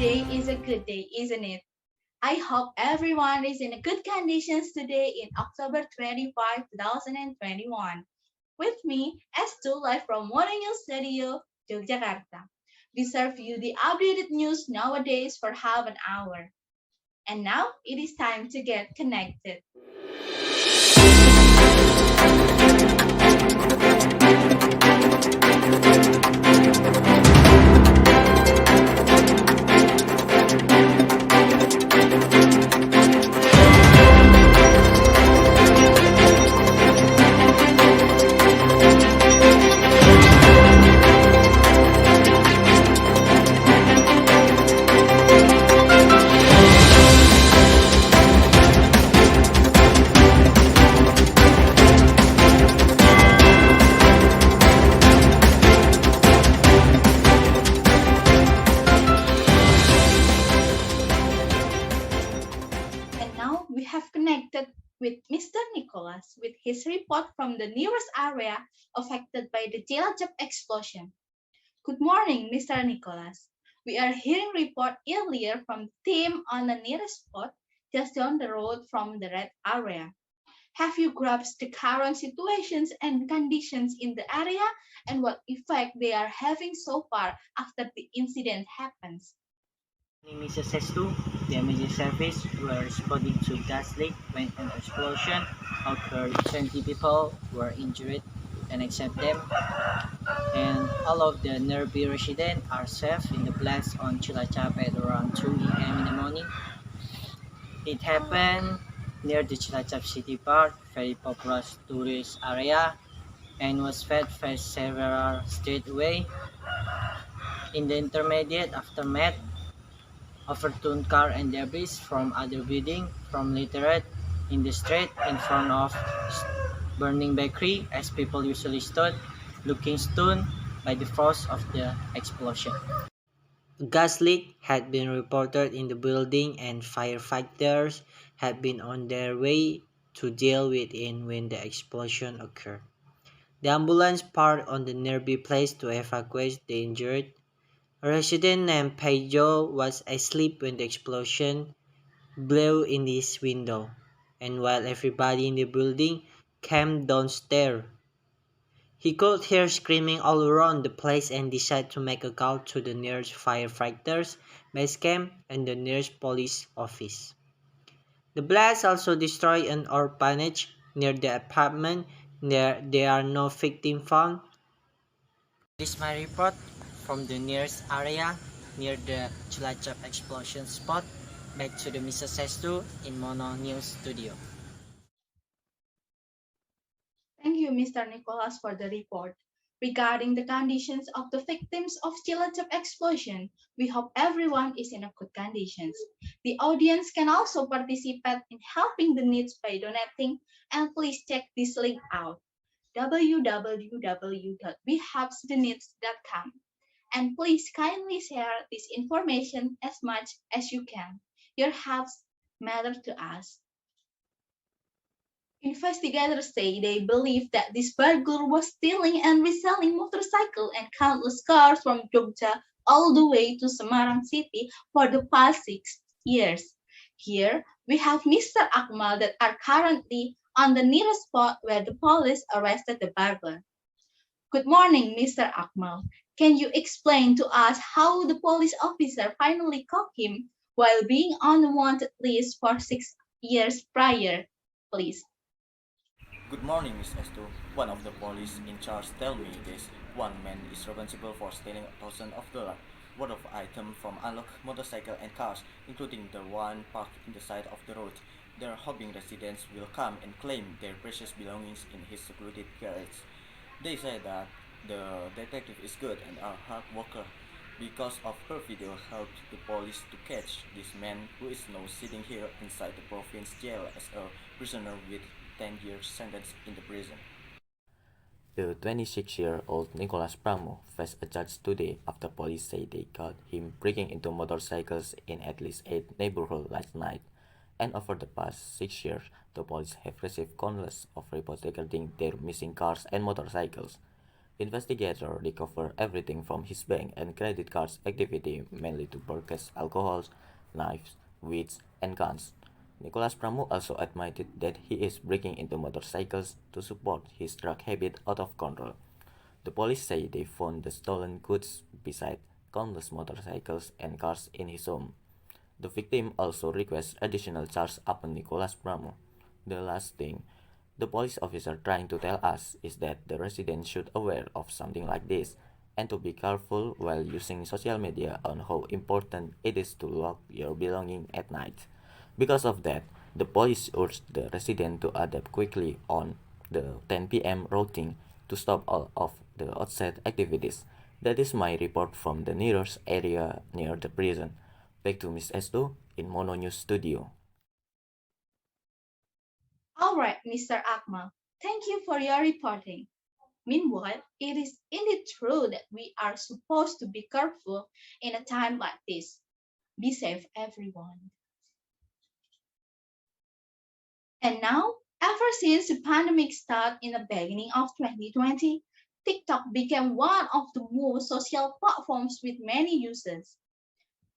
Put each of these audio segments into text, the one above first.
Today is a good day, isn't it? I hope everyone is in good conditions today in October 25, 2021. With me, Estu live from Morning News Studio, Yogyakarta. We serve you the updated news nowadays for half an hour. And now it is time to get connected. And now we have connected with Mr. Nicolas with his report from the nearest area affected by the Cilacap explosion. Good morning, Mr. Nicolas. We are hearing report earlier from the team on the nearest spot just down the road from the red area. Have you grasped the current situations and conditions in the area and what effect they are having so far after the incident happens? Name is Estu. The emergency service were responding to gas leak when an explosion occurred. 20 people were injured, and except them, and all of the nearby residents are safe in the blast on Cilacap at around 2 a.m. in the morning. It happened near the Cilacap City Park, very popular tourist area, and was fed several streets away. In the intermediate aftermath, overturned car and debris from other buildings from littered in the street in front of burning bakery as people usually stood, looking stunned by the force of the explosion. A gas leak had been reported in the building and firefighters had been on their way to deal with it when the explosion occurred. The ambulance parked on the nearby place to evacuate the injured. A resident named Pedro was asleep when the explosion blew in his window, and while everybody in the building came downstairs, he could hear screaming all around the place and decided to make a call to the nearest firefighters base camp and the nearest police office. The blast also destroyed an orphanage near the apartment. There are no victims found. This is my report from the nearest area near the Cilacap explosion spot. Back to the Mr. Sestu in Mono News Studio. Thank you, Mr. Nicholas, for the report. Regarding the conditions of the victims of Cilacap explosion, we hope everyone is in a good conditions. The audience can also participate in helping the needs by donating, and please check this link out, www.wehelpstheneeds.com. And please kindly share this information as much as you can. Your helps matter to us. Investigators say they believe that this burglar was stealing and reselling motorcycles and countless cars from Jogja all the way to Semarang City for the past 6 years. Here we have Mr. Akmal that are currently on the nearest spot where the police arrested the burglar. Good morning, Mr. Akmal. Can you explain to us how the police officer finally caught him while being on the wanted list for 6 years prior, please? Good morning, Miss Estu. One of the police in charge tell me this one man is responsible for stealing thousands of dollars worth of items from unlocked motorcycles and cars, including the one parked in the side of the road. They are hoping residents will come and claim their precious belongings in his secluded garage. They say that the detective is good and a hard worker. Because of her video helped the police to catch this man who is now sitting here inside the province jail as a prisoner with 10 years sentence in the prison. The 26-year-old Nicolas Louw faced a judge today after police say they caught him breaking into motorcycles in at least 8 neighborhoods last night. And over the past 6 years, the police have received countless of reports regarding their missing cars and motorcycles. Investigators recovered everything from his bank and credit cards activity, mainly to purchase alcohol, knives, weeds, and guns. Nicolas Pramu also admitted that he is breaking into motorcycles to support his drug habit out of control. The police say they found the stolen goods beside countless motorcycles and cars in his home. The victim also requests additional charge upon Nicolas Pramu. The last thing the police officer trying to tell us is that the resident should aware of something like this and to be careful while using social media on how important it is to lock your belongings at night. Because of that, the police urged the resident to adapt quickly on the 10 p.m. routing to stop all of the outside activities. That is my report from the nearest area near the prison. Back to Miss Estu in Mono News Studio. All right, Mr. Akmal, thank you for your reporting. Meanwhile, it is indeed true that we are supposed to be careful in a time like this. Be safe, everyone. And now, ever since the pandemic started in the beginning of 2020, TikTok became one of the most social platforms with many users.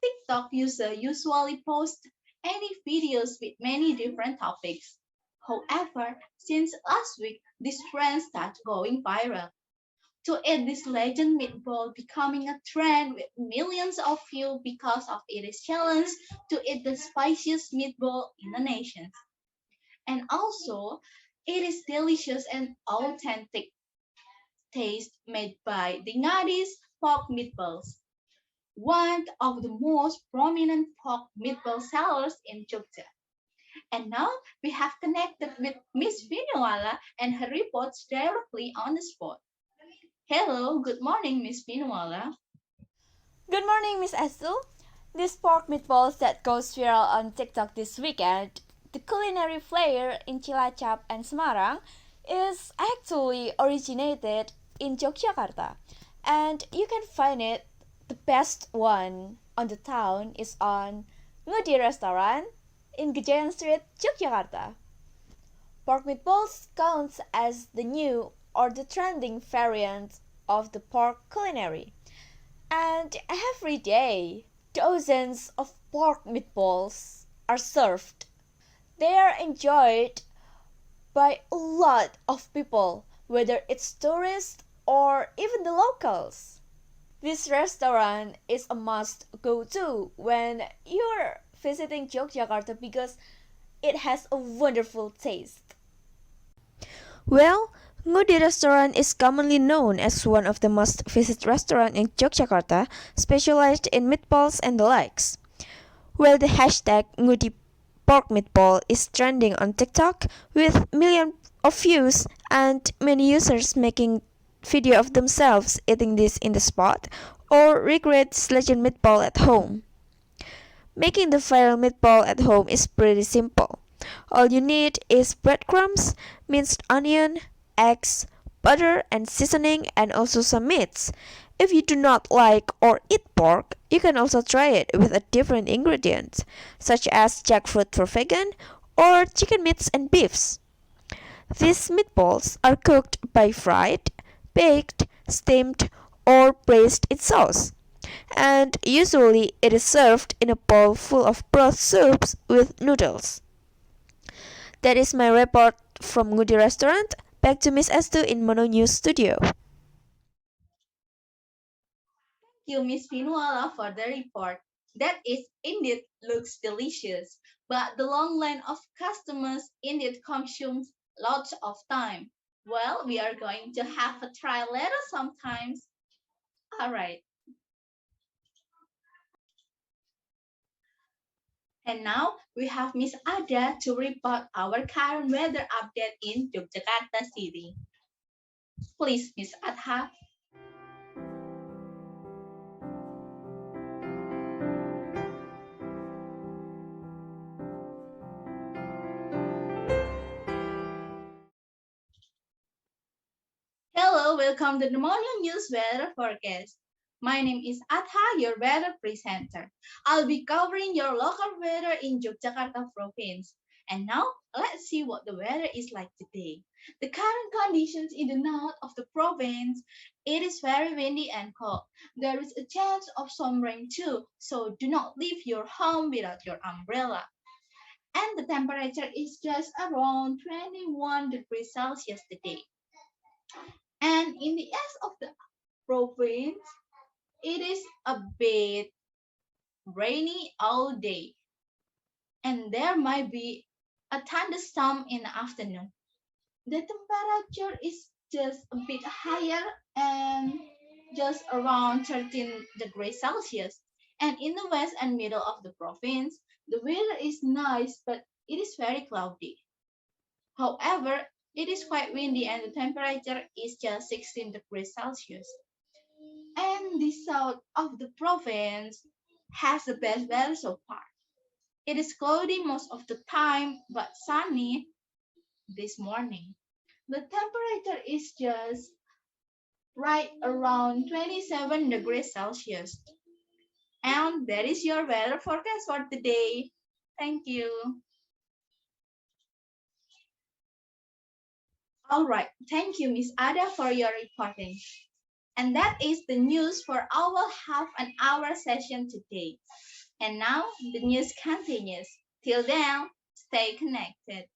TikTok users usually post any videos with many different topics. However, since last week, this trend started going viral. To eat this legend meatball becoming a trend with millions of views because of its challenge to eat the spiciest meatball in the nation. And also, it is delicious and authentic taste made by the Nandy's pork meatballs, one of the most prominent pork meatball sellers in Jogja. And now we have connected with Miss Finnuala and her reports directly on the spot. Hello, good morning, Miss Finnuala. Good morning, Miss Estu. This pork meatballs that goes viral on TikTok this weekend, the culinary flair in Cilacap and Semarang, is actually originated in Yogyakarta, and you can find it. The best one on the town is on Ngudi Restaurant in Gejayan Street, Yogyakarta. Pork meatballs counts as the new or the trending variant of the pork culinary. And every day, dozens of pork meatballs are served. They are enjoyed by a lot of people, whether it's tourists or even the locals. This restaurant is a must go to when you're visiting Yogyakarta because it has a wonderful taste. Well, Ngudi restaurant is commonly known as one of the most visited restaurants in Yogyakarta, specialized in meatballs and the likes. Well, the hashtag Ngudi pork meatball is trending on TikTok with millions of views and many users making video of themselves eating this in the spot or recreate this legend meatball at home. Making the viral meatball at home is pretty simple. All you need is breadcrumbs, minced onion, eggs, butter and seasoning and also some meats. If you do not like or eat pork, you can also try it with a different ingredients, such as jackfruit for vegan or chicken meats and beefs. These meatballs are cooked by fried, baked, steamed, or braised in sauce. And usually it is served in a bowl full of broth soups with noodles. That is my report from Ngudi Restaurant. Back to Miss Estu in Mono News Studio. Thank you, Miss Finnuala, for the report. That is indeed looks delicious, but the long line of customers indeed consumes lots of time. Well, we are going to have a try later sometimes. All right. And now we have Miss Adha to report our current weather update in Yogyakarta City. Please, Miss Adha. Hello, welcome to the Morning News Weather Forecast. My name is Adha, your weather presenter. I'll be covering your local weather in Yogyakarta province. And now let's see what the weather is like today. The current conditions in the north of the province, it is very windy and cold. There is a chance of some rain too, so do not leave your home without your umbrella. And the temperature is just around 21 degrees Celsius today. And in the east of the province, it is a bit rainy all day, and there might be a thunderstorm in the afternoon. The temperature is just a bit higher and just around 13 degrees Celsius. And in the west and middle of the province, the weather is nice, but it is very cloudy. However, it is quite windy and the temperature is just 16 degrees Celsius. And the south of the province has the best weather so far. It is cloudy most of the time, but sunny this morning. The temperature is just right around 27 degrees Celsius. And that is your weather forecast for today. Thank you. All right. Thank you, Miss Adha, for your reporting. And that is the news for our half an hour session today. And now the news continues. Till then, stay connected.